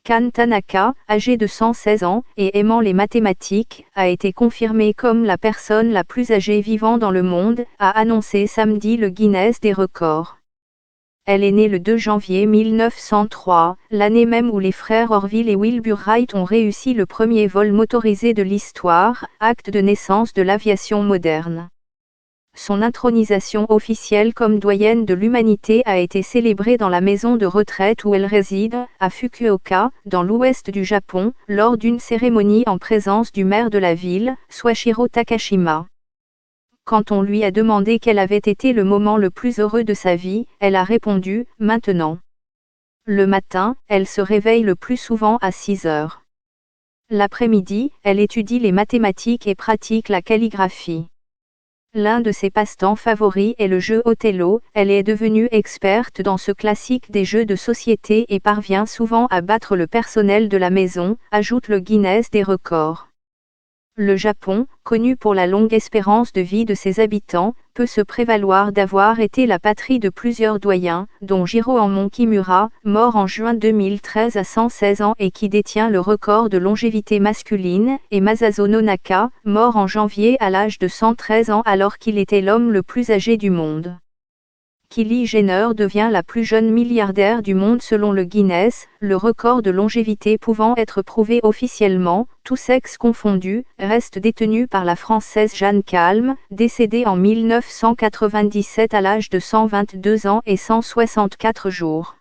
Kan Tanaka, âgé de 116 ans et aimant les mathématiques, a été confirmée comme la personne la plus âgée vivant dans le monde, a annoncé samedi le Guinness des records. Elle est née le 2 janvier 1903, l'année même où les frères Orville et Wilbur Wright ont réussi le premier vol motorisé de l'histoire, acte de naissance de l'aviation moderne. Son intronisation officielle comme doyenne de l'humanité a été célébrée dans la maison de retraite où elle réside, à Fukuoka, dans l'ouest du Japon, lors d'une cérémonie en présence du maire de la ville, Soichiro Takashima. Quand on lui a demandé quel avait été le moment le plus heureux de sa vie, elle a répondu « maintenant ». Le matin, elle se réveille le plus souvent à 6 heures. L'après-midi, elle étudie les mathématiques et pratique la calligraphie. L'un de ses passe-temps favoris est le jeu Othello, elle est devenue experte dans ce classique des jeux de société et parvient souvent à battre le personnel de la maison, ajoute le Guinness des records. Le Japon, connu pour la longue espérance de vie de ses habitants, peut se prévaloir d'avoir été la patrie de plusieurs doyens, dont Jiro Hamon Kimura, mort en juin 2013 à 116 ans et qui détient le record de longévité masculine, et Masazo Nonaka, mort en janvier à l'âge de 113 ans alors qu'il était l'homme le plus âgé du monde. Kylie Jenner devient la plus jeune milliardaire du monde selon le Guinness, le record de longévité pouvant être prouvé officiellement, tous sexes confondus, reste détenu par la Française Jeanne Calme, décédée en 1997 à l'âge de 122 ans et 164 jours.